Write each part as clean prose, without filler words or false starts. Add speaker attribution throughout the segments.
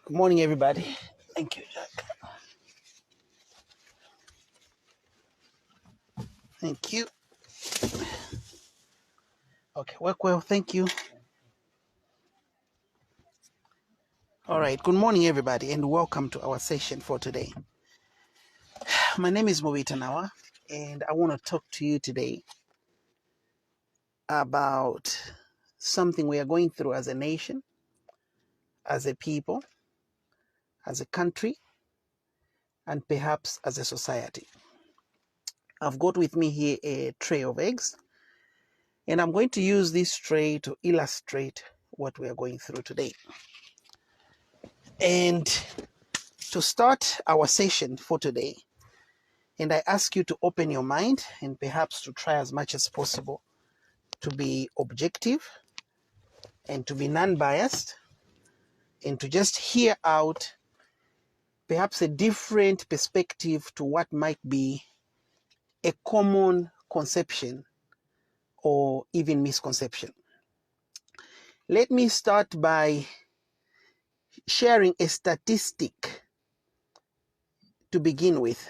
Speaker 1: Good morning, everybody. Thank you, Jack. Thank you. Okay, work well. Thank you. All right. Good morning, everybody, and welcome to our session for today. My name is Mubita Nawa, and I want to talk to you today about something we are going through as a nation, as a people, as a country, and perhaps as a society. I've got with me here a tray of eggs, and I'm going to use this tray to illustrate what we are going through today. And to start our session for today, and I ask you to open your mind and perhaps to try as much as possible to be objective and to be non-biased and to just hear out perhaps a different perspective to what might be a common conception or even misconception. Let me start by sharing a statistic to begin with.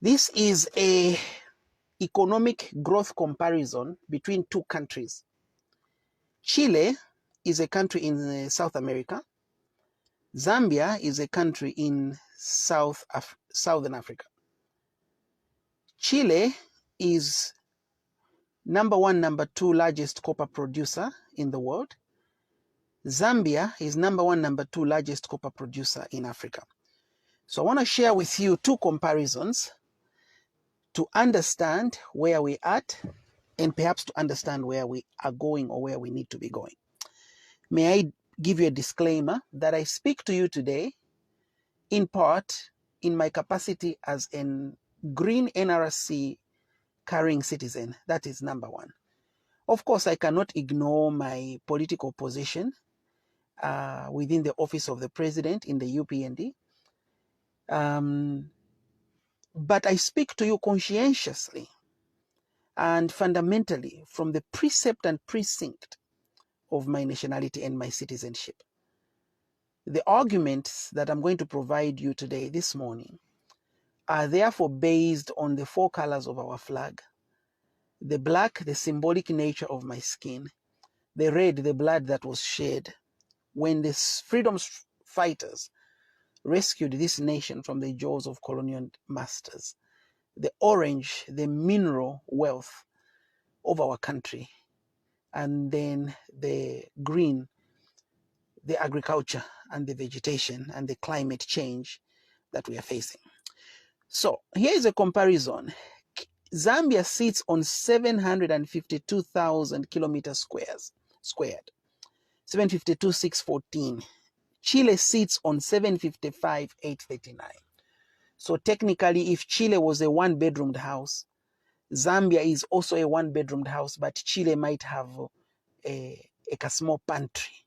Speaker 1: This is a economic growth comparison between two countries. Chile is a country in South America. Zambia is a country in Southern Africa. Chile is number one, number two largest copper producer in the world. Zambia is number one, number two largest copper producer in Africa. So I want to share with you two comparisons to understand where we're at and perhaps to understand where we are going or where we need to be going. May I give you a disclaimer that I speak to you today in part in my capacity as a green NRC carrying citizen. That is number one. Of course, I cannot ignore my political position within the office of the president in the UPND. But I speak to you conscientiously and fundamentally from the precept and precinct of my nationality and my citizenship. The arguments that I'm going to provide you today, this morning, are therefore based on the four colors of our flag. The black, the symbolic nature of my skin. The red, the blood that was shed when the freedom fighters rescued this nation from the jaws of colonial masters. The orange, the mineral wealth of our country. And then the green, the agriculture and the vegetation and the climate change that we are facing. So here is a comparison. Zambia sits on 752,000 kilometers squared, 752,614. Chile sits on 755,839. So technically, if Chile was a one-bedroomed house, Zambia is also a one-bedroomed house, but Chile might have a small pantry.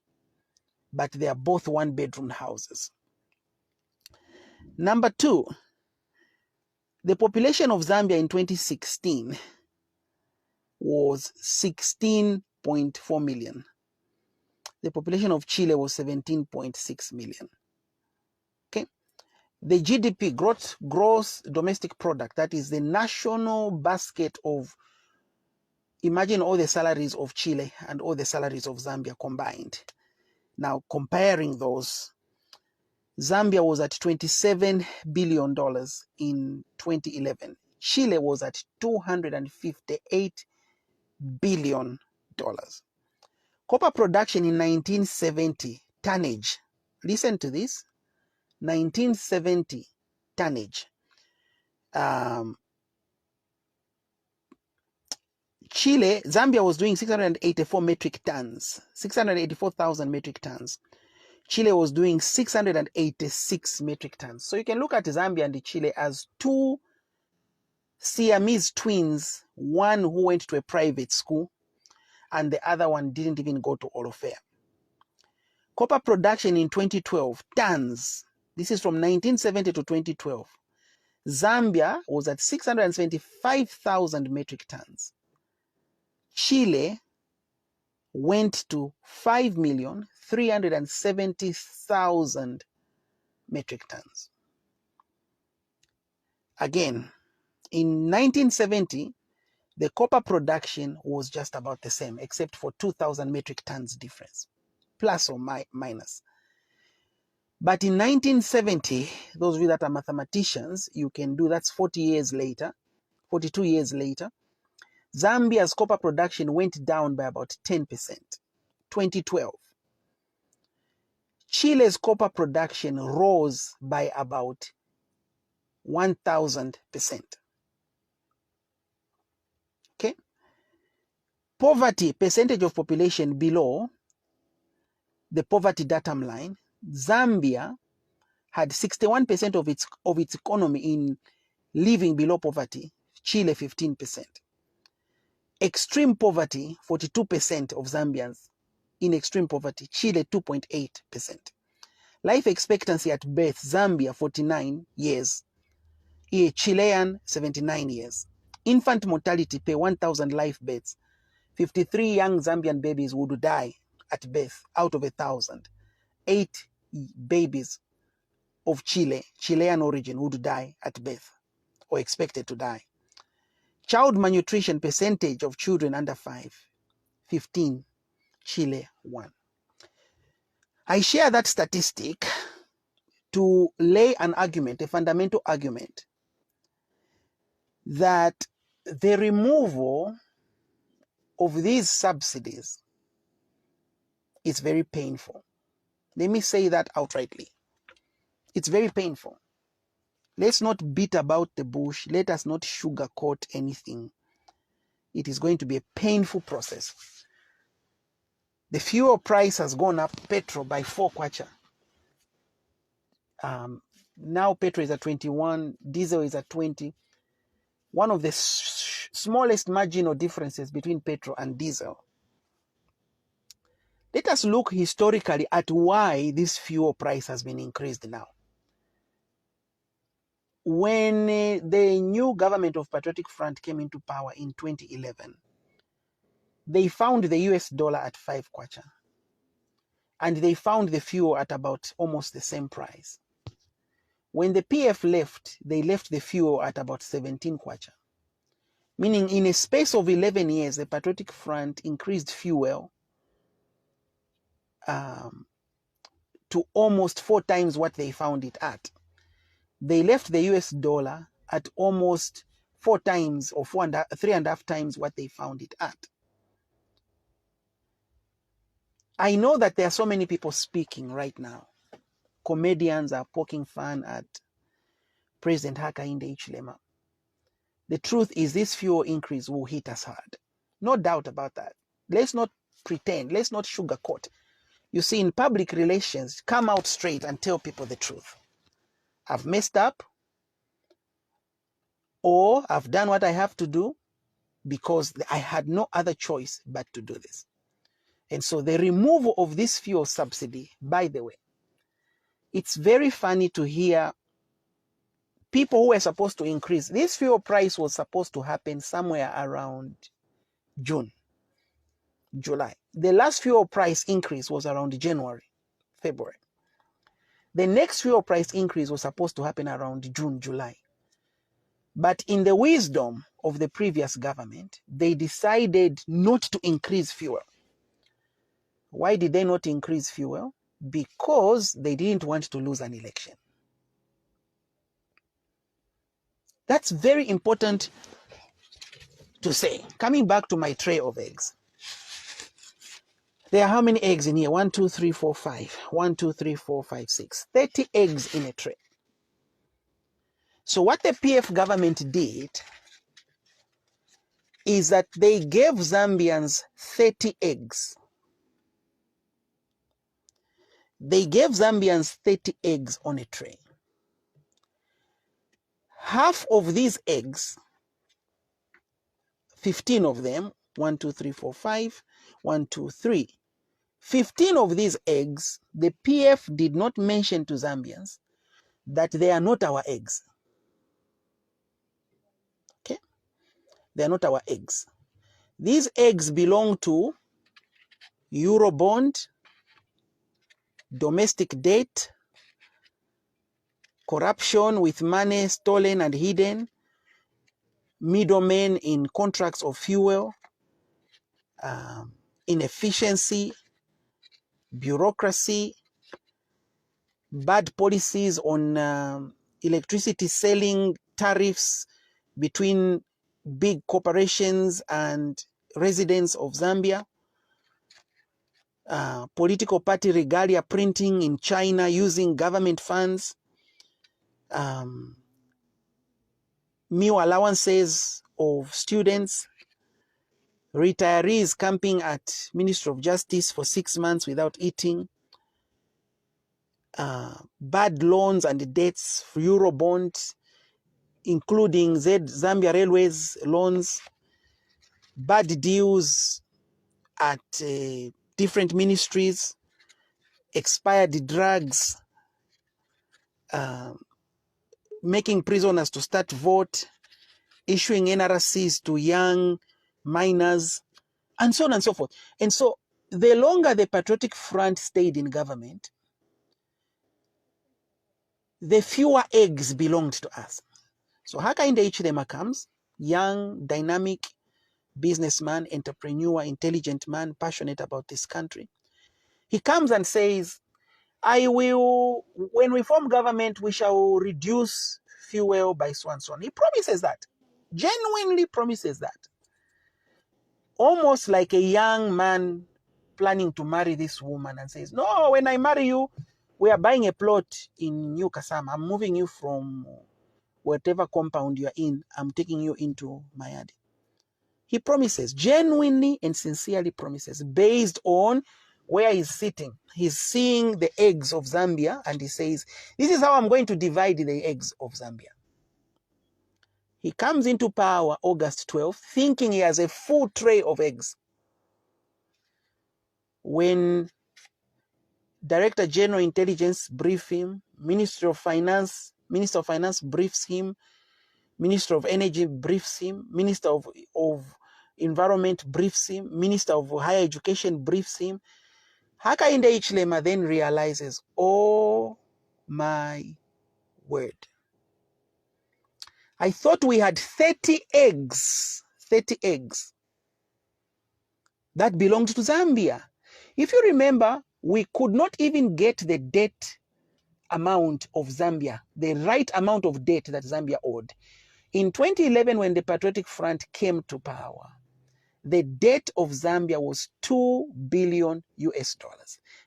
Speaker 1: But they are both one-bedroom houses. Number two, the population of Zambia in 2016 was 16.4 million. The population of Chile was 17.6 million. Okay. The GDP, gross domestic product, that is the national basket of, imagine all the salaries of Chile and all the salaries of Zambia combined. Now comparing those, Zambia was at $27 billion in 2011. Chile was at $258 billion. Copper production in 1970, tonnage. Listen to this, 1970 tonnage. Zambia was doing 684,000 metric tons. Chile was doing 686 metric tons. So you can look at Zambia and Chile as two Siamese twins, one who went to a private school and the other one didn't even go to Olofea. Copper production in 2012, tons. This is from 1970 to 2012. Zambia was at 675,000 metric tons. Chile went to 5,370,000 metric tons. Again, in 1970, the copper production was just about the same, except for 2,000 metric tons difference, plus or minus. But in 1970, those of you that are mathematicians, you can do, that's 40 years later, 42 years later, Zambia's copper production went down by about 10%. 2012. Chile's copper production rose by about 1,000%. Okay? Poverty, percentage of population below the poverty datum line, Zambia had 61% of its economy in living below poverty, Chile 15%. Extreme poverty, 42% of Zambians in extreme poverty, Chile 2.8%. Life expectancy at birth, Zambia 49 years, Chilean 79 years. Infant mortality per 1,000 live births, 53 young Zambian babies would die at birth out of 1,000. 8 babies of Chilean origin would die at birth or expected to die. Child malnutrition percentage of children under 5, 15, Chile 1. I share that statistic to lay an argument, a fundamental argument, that the removal of these subsidies is very painful. Let me say that outrightly. It's very painful. Let's not beat about the bush. Let us not sugarcoat anything. It is going to be a painful process. The fuel price has gone up, petrol, by 4 kwacha. Now petrol is at 21, diesel is at 20. One of the smallest marginal differences between petrol and diesel. Let us look historically at why this fuel price has been increased now. When the new government of Patriotic Front came into power in 2011, they found the US dollar at 5 kwacha. And they found the fuel at about almost the same price. When the PF left, they left the fuel at about 17 kwacha. Meaning in a space of 11 years, the Patriotic Front increased fuel to almost 4 times what they found it at. They left the US dollar at almost 4 times or 3.5 times what they found it at. I know that there are so many people speaking right now. Comedians are poking fun at President Hakainde Hichilema. The truth is this fuel increase will hit us hard. No doubt about that. Let's not pretend. Let's not sugarcoat. You see, in public relations, come out straight and tell people the truth. I've messed up, or I've done what I have to do because I had no other choice but to do this. And so the removal of this fuel subsidy, by the way, it's very funny to hear people who were supposed to increase. This fuel price was supposed to happen somewhere around June, July. The last fuel price increase was around January, February. The next fuel price increase was supposed to happen around June, July. But in the wisdom of the previous government, they decided not to increase fuel. Why did they not increase fuel? Because they didn't want to lose an election. That's very important to say. Coming back to my tray of eggs. There are how many eggs in here? 1, 2, 3, 4, 5. 1, 2, 3, 4, 5, 6. 30 eggs in a tray. So what the PF government did is that they gave Zambians 30 eggs. They gave Zambians 30 eggs on a tray. Half of these eggs, 15 of them, 1, 2, 3, 4, 5, 1, 2, 3. 15 of these eggs, the PF did not mention to Zambians that they are not our eggs. Okay? They are not our eggs. These eggs belong to Eurobond, domestic debt, corruption with money stolen and hidden, middlemen in contracts of fuel, inefficiency, bureaucracy, bad policies on electricity selling tariffs between big corporations and residents of Zambia, political party regalia printing in China using government funds, meal allowances of students, retirees camping at Ministry of Justice for 6 months without eating, bad loans and debts for Eurobonds, including Zambia Railways loans, bad deals at different ministries, expired drugs, making prisoners to start vote, issuing NRCs to young minors, and so on and so forth. And so the longer the Patriotic Front stayed in government, the fewer eggs belonged to us. So Hakainde Hichilema comes, young, dynamic businessman, entrepreneur, intelligent man, passionate about this country. He comes and says, when we form government, we shall reduce fuel by so and so on. He promises that, genuinely promises that. Almost like a young man planning to marry this woman and says, no, when I marry you, we are buying a plot in New Kasama. I'm moving you from whatever compound you're in. I'm taking you into Mayadi. He promises, genuinely and sincerely promises, based on where he's sitting. He's seeing the eggs of Zambia and he says, this is how I'm going to divide the eggs of Zambia. He comes into power August 12th, thinking he has a full tray of eggs. When Director General Intelligence briefs him, Minister of Finance briefs him, Minister of Energy briefs him, Minister of Environment briefs him, Minister of Higher Education briefs him, Hakainde Hichilema then realizes, oh my word. I thought we had 30 eggs that belonged to Zambia. If you remember, we could not even get the debt amount of Zambia, the right amount of debt that Zambia owed. In 2011, when the Patriotic Front came to power, the debt of Zambia was $2 billion US,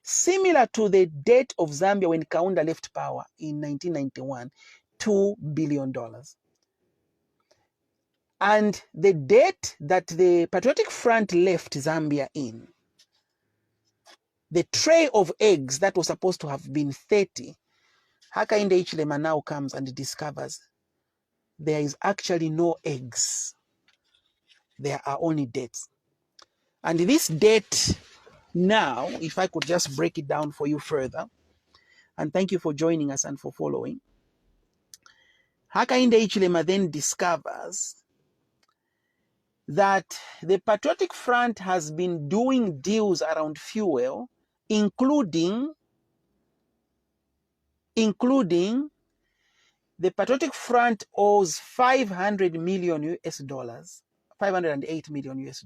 Speaker 1: similar to the debt of Zambia when Kaunda left power in 1991, $2 billion. And the debt that the Patriotic Front left Zambia in, the tray of eggs that was supposed to have been 30, Hakainde Hichilema now comes and discovers there is actually no eggs. There are only debts. And this debt now, if I could just break it down for you further, and thank you for joining us and for following. Hakainde Hichilema then discovers that the Patriotic Front has been doing deals around fuel, including the Patriotic Front owes $500 million US, $508 million US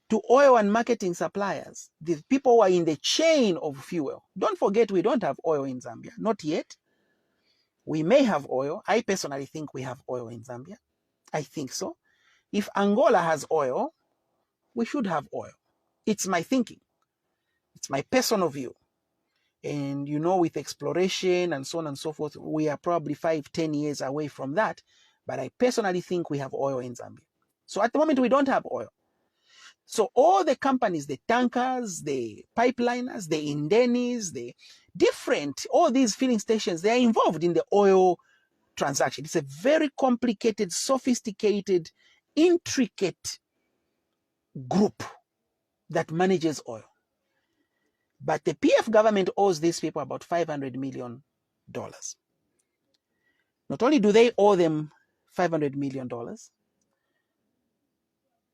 Speaker 1: to oil and marketing suppliers, the people who are in the chain of fuel. Don't forget, we don't have oil in Zambia, not yet. We may have oil. I personally think we have oil in Zambia. I think so. If Angola has oil, we should have oil. It's my thinking. It's my personal view. And you know, with exploration and so on and so forth, we are probably 5-10 years away from that. But I personally think we have oil in Zambia. So at the moment, we don't have oil. So all the companies, the tankers, the pipeliners, the Indenis, the different, all these filling stations, they are involved in the oil transaction. It's a very complicated, sophisticated, intricate group that manages oil. But the PF government owes these people about $500 million. Not only do they owe them $500 million,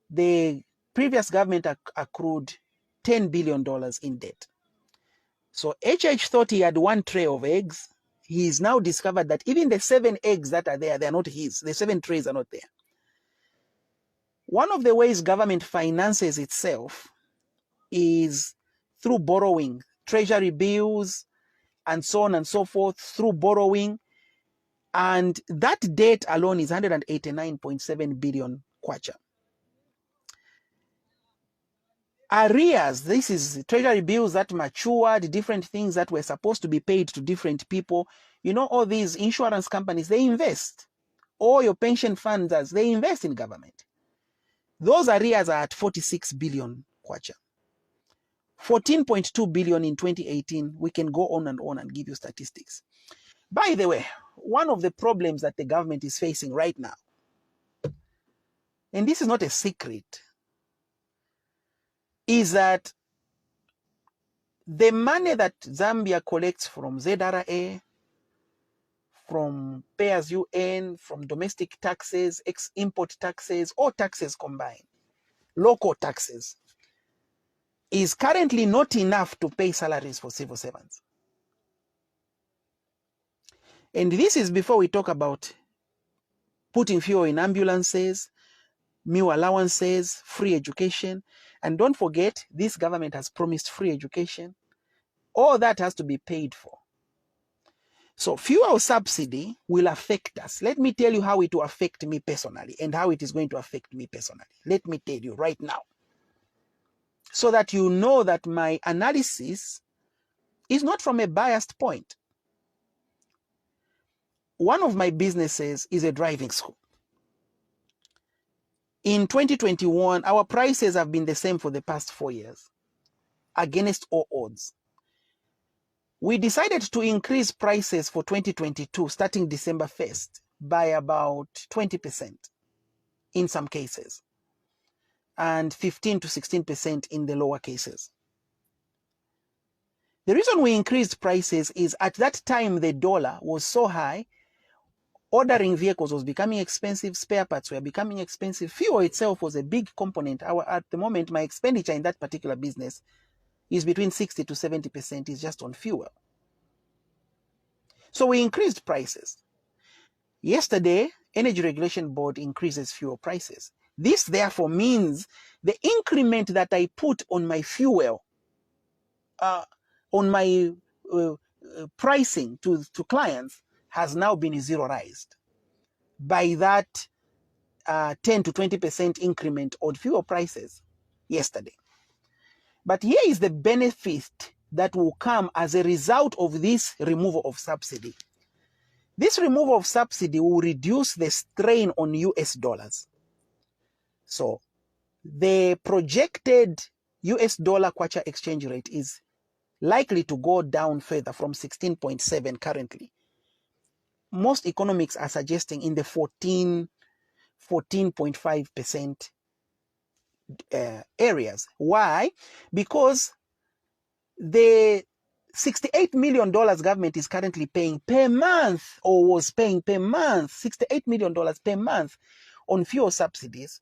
Speaker 1: the previous government accrued $10 billion in debt. So HH thought he had one tray of eggs. He's now discovered that even the 7 eggs that are there, they're not his. The 7 trays are not there. One of the ways government finances itself is through borrowing, treasury bills, and so on and so forth, through borrowing. And that debt alone is 189.7 billion kwacha. Arrears, this is treasury bills that matured, different things that were supposed to be paid to different people. You know, all these insurance companies, they invest. All your pension funds, they invest in government. Those arrears are at 46 billion kwacha. 14.2 billion in 2018. We can go on and give you statistics. By the way, one of the problems that the government is facing right now, and this is not a secret, is that the money that Zambia collects from ZRA, from pay as you earn, from domestic taxes, import taxes, all taxes combined, local taxes, is currently not enough to pay salaries for civil servants. And this is before we talk about putting fuel in ambulances, meal allowances, free education. And don't forget, this government has promised free education. All that has to be paid for. So fuel subsidy will affect us. Let me tell you how it will affect me personally and how it is going to affect me personally. Let me tell you right now, so that you know that my analysis is not from a biased point. One of my businesses is a driving school. In 2021, our prices have been the same for the past 4 years, against all odds. We decided to increase prices for 2022, starting December 1st, by about 20% in some cases, and 15 to 16% in the lower cases. The reason we increased prices is at that time the dollar was so high, ordering vehicles was becoming expensive, spare parts were becoming expensive, fuel itself was a big component. At the moment, my expenditure in that particular business is between 60 to 70% is just on fuel. So we increased prices. Yesterday, Energy Regulation Board increases fuel prices. This therefore means the increment that I put on my fuel, on my pricing to clients has now been zeroized by that 10 to 20% increment on fuel prices yesterday. But here is the benefit that will come as a result of this removal of subsidy. This removal of subsidy will reduce the strain on US dollars. So the projected US dollar kwacha exchange rate is likely to go down further from 16.7 currently. Most economics are suggesting in the 14.5% areas. Why? Because the $68 million government is currently paying per month, or was paying per month, $68 million per month on fuel subsidies,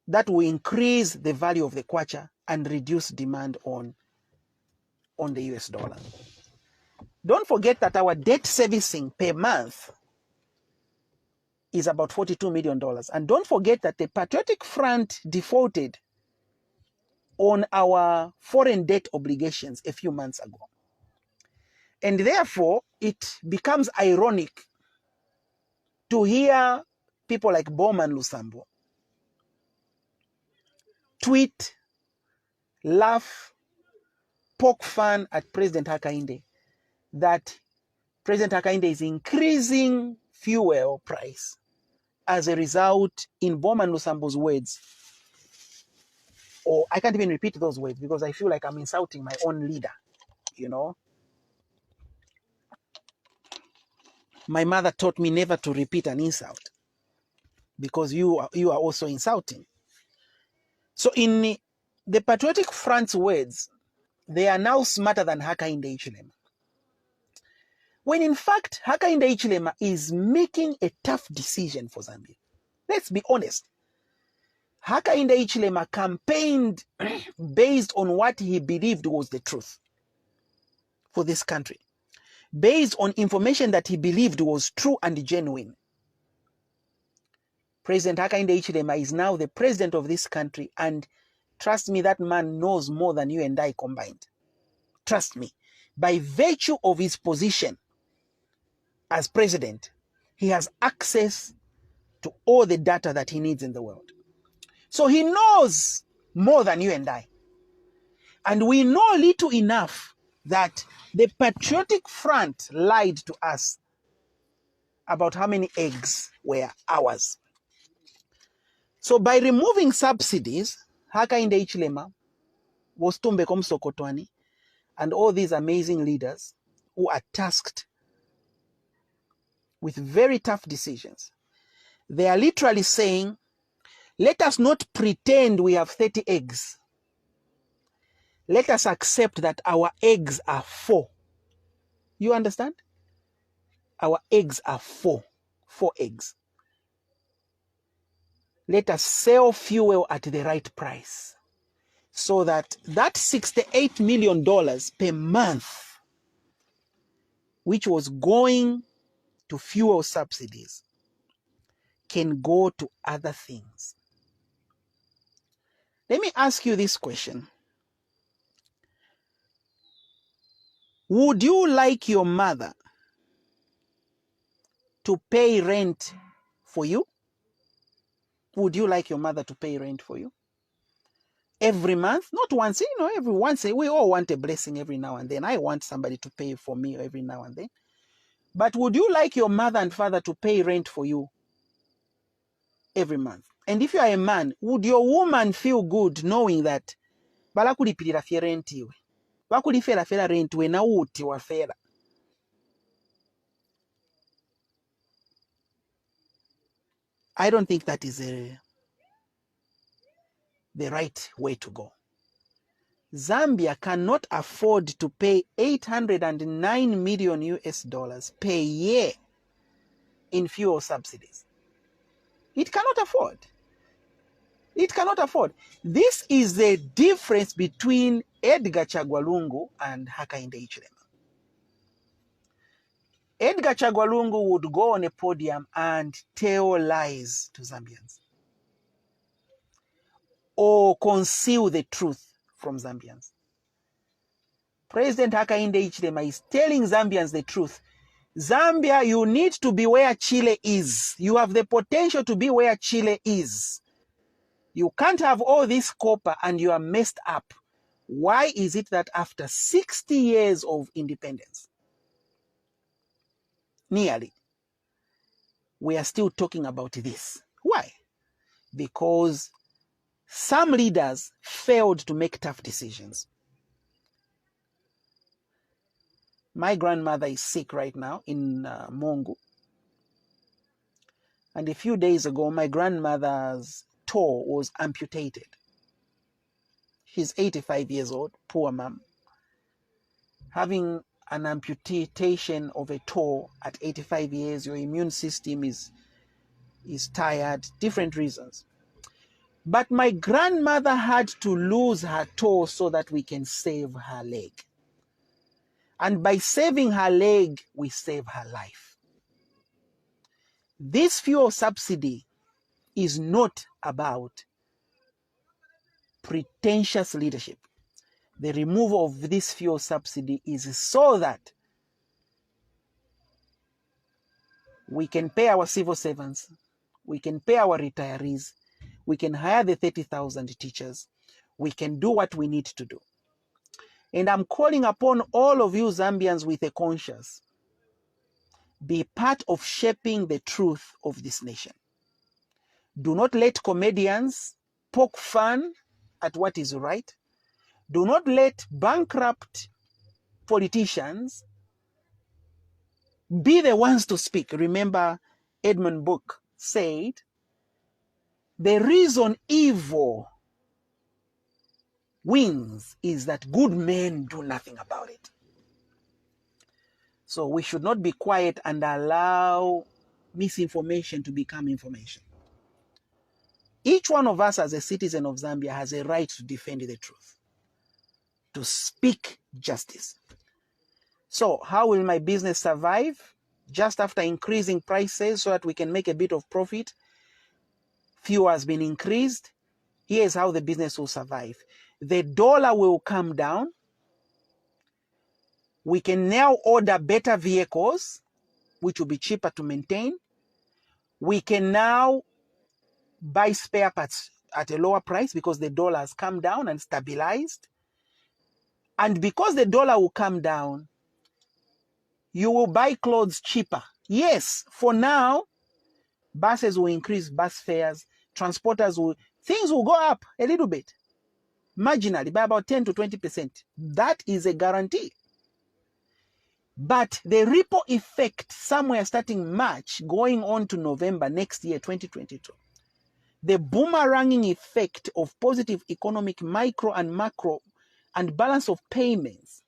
Speaker 1: that will increase the value of the kwacha and reduce demand on the US dollar. Don't forget that our debt servicing per month is about $42 million. And don't forget that the Patriotic Front defaulted on our foreign debt obligations a few months ago. And therefore, it becomes ironic to hear people like Bowman Lusambo tweet, laugh, poke fun at President Hakainde that President Hakainde is increasing fuel price as a result, in Bowman Lusambo's words, or I can't even repeat those words because I feel like I'm insulting my own leader, you know. My mother taught me never to repeat an insult because you are also insulting. So in the Patriotic Front's words, they are now smarter than Hakainde Hichilema. When in fact, Hakainde Hichilema is making a tough decision for Zambia. Let's be honest. Hakainde Hichilema campaigned based on what he believed was the truth for this country, based on information that he believed was true and genuine. President Hakainde Hichilema is now the president of this country, and trust me, that man knows more than you and I combined. Trust me. By virtue of his position as president, he has access to all the data that he needs in the world. So he knows more than you and I. And we know little enough that the Patriotic Front lied to us about how many eggs were ours. So by removing subsidies, Hakainde Hichilema, Wostumbeko Msokotwani, and all these amazing leaders who are tasked with very tough decisions, they are literally saying, let us not pretend we have 30 eggs. Let us accept that our eggs are 4. You understand? Our eggs are 4. 4 eggs. Let us sell fuel at the right price so that that $68 million per month, which was going to fuel subsidies, can go to other things. Let me ask you this question. Would you like your mother to pay rent for you? Would you like your mother to pay rent for you? Every month? Not once, every once. We all want a blessing every now and then. I want somebody to pay for me every now and then. But would you like your mother and father to pay rent for you every month? And if you are a man, would your woman feel good knowing that balakulipirira fye rent iwe? Bakulifera fera rent we na uti wa fera. I don't think that is the right way to go. Zambia cannot afford to pay 809 million US dollars per year in fuel subsidies. It cannot afford. It cannot afford. This is the difference between Edgar Chagwa Lungu and Hakainde Hichilema. Edgar Chagwa Lungu would go on a podium and tell lies to Zambians or conceal the truth from Zambians. President Hakainde Hichilema is telling Zambians the truth. Zambia, you need to be where Chile is. You have the potential to be where Chile is. You can't have all this copper and you are messed up. Why is it that after 60 years of independence, nearly, we are still talking about this? Why? Because some leaders failed to make tough decisions. My grandmother is sick right now in Mongu. And a few days ago, my grandmother's toe was amputated. She's 85 years old, poor mom. Having an amputation of a toe at 85 years, your immune system is tired, different reasons. But my grandmother had to lose her toe so that we can save her leg. And by saving her leg, we save her life. This fuel subsidy is not about pretentious leadership. The removal of this fuel subsidy is so that we can pay our civil servants, we can pay our retirees, we can hire the 30,000 teachers, we can do what we need to do. And I'm calling upon all of you Zambians with a conscience. Be part of shaping the truth of this nation. Do not let comedians poke fun at what is right. Do not let bankrupt politicians be the ones to speak. Remember, Edmund Burke said, the reason evil wins is that good men do nothing about it. So we should not be quiet and allow misinformation to become information. Each one of us as a citizen of Zambia has a right to defend the truth, to speak justice. So how will my business survive? Just after increasing prices so that we can make a bit of profit, fuel has been increased. Here's how the business will survive. The dollar will come down. We can now order better vehicles, which will be cheaper to maintain. We can now buy spare parts at a lower price because the dollar has come down and stabilized. And because the dollar will come down, you will buy clothes cheaper. Yes, for now, buses will increase bus fares, things will go up a little bit, marginally, by about 10 to 20%. That is a guarantee. But the ripple effect somewhere starting March, going on to November next year, 2022, the boomeranging effect of positive economic micro and macro and balance of payments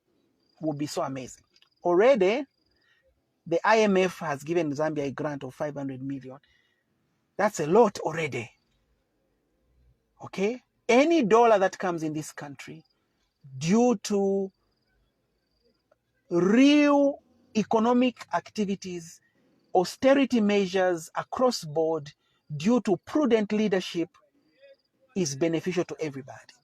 Speaker 1: will be so amazing. Already, the IMF has given Zambia a grant of 500 million. That's a lot already. Okay? Any dollar that comes in this country due to real economic activities, austerity measures across board, due to prudent leadership, is beneficial to everybody.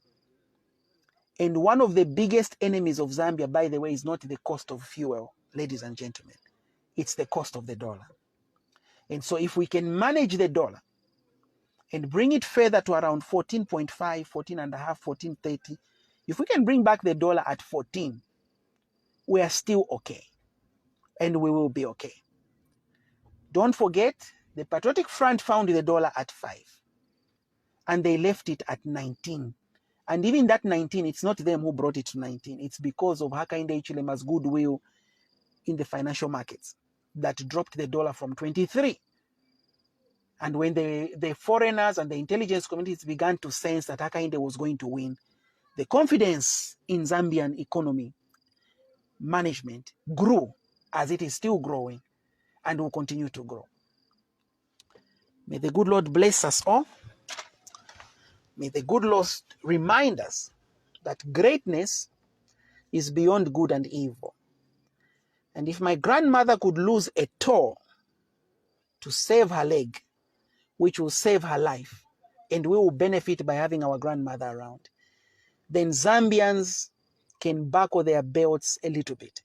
Speaker 1: And one of the biggest enemies of Zambia, by the way, is not the cost of fuel, ladies and gentlemen. It's the cost of the dollar. And so if we can manage the dollar and bring it further to around 14.5, 14 and a half, 14.30, if we can bring back the dollar at 14, we are still okay. And we will be okay. Don't forget, the Patriotic Front found the dollar at 5. And they left it at 19. And even that 19, it's not them who brought it to 19. It's because of Hakainde Hichilema's goodwill in the financial markets that dropped the dollar from 23. And when the foreigners and the intelligence communities began to sense that Hakainde was going to win, the confidence in Zambian economy management grew, as it is still growing and will continue to grow. May the good Lord bless us all. May the good Lord remind us that greatness is beyond good and evil. And if my grandmother could lose a toe to save her leg, which will save her life, and we will benefit by having our grandmother around, then Zambians can buckle their belts a little bit.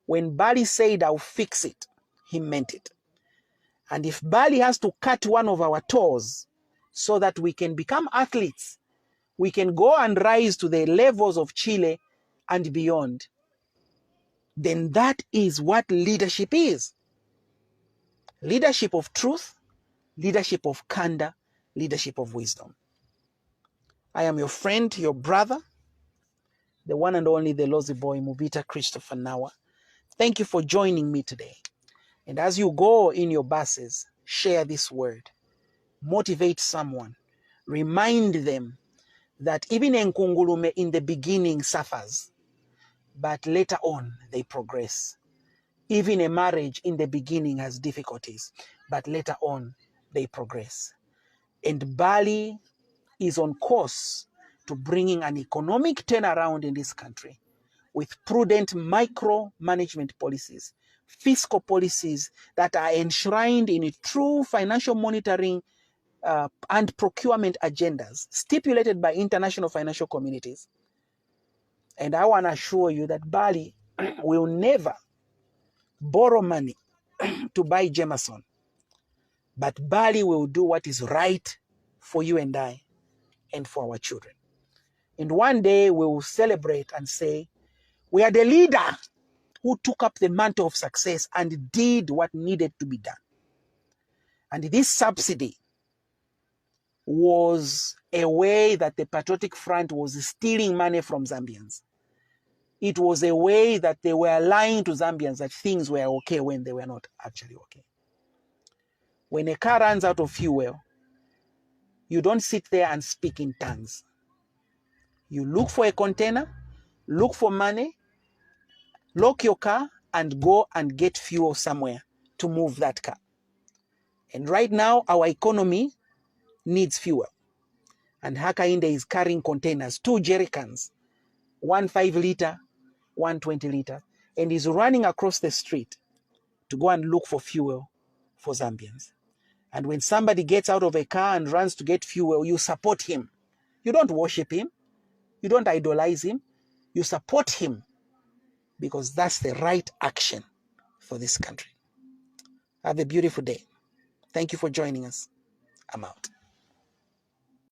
Speaker 1: When Bali said, "I'll fix it," he meant it. And if Bali has to cut one of our toes so that we can become athletes, we can go and rise to the levels of Chile and beyond, then that is what leadership is. Leadership of truth, leadership of candor, leadership of wisdom. I am your friend, your brother, the one and only, the Lozi boy, Mubita Christopher Nawa. Thank you for joining me today. And as you go in your buses, share this word. Motivate someone. Remind them that even Nkungulume in the beginning suffers, but later on they progress. Even a marriage in the beginning has difficulties, but later on they progress. And Bali is on course to bringing an economic turnaround in this country with prudent micro-management policies, fiscal policies that are enshrined in true financial monitoring and procurement agendas stipulated by international financial communities. And I want to assure you that Bali will never borrow money to buy Jameson, but Bali will do what is right for you and I and for our children. And one day we will celebrate and say, we are the leader who took up the mantle of success and did what needed to be done. And this subsidy was a way that the Patriotic Front was stealing money from Zambians. It was a way that they were lying to Zambians that things were okay when they were not actually okay. When a car runs out of fuel, you don't sit there and speak in tongues. You look for a container, look for money, lock your car, and go and get fuel somewhere to move that car. And right now, our economy needs fuel. And Hakainde is carrying containers, 2 jerrycans, 1 5-liter, 1 20-liter, and is running across the street to go and look for fuel for Zambians. And when somebody gets out of a car and runs to get fuel, you support him. You don't worship him. You don't idolize him. You support him because that's the right action for this country. Have a beautiful day. Thank you for joining us. I'm out.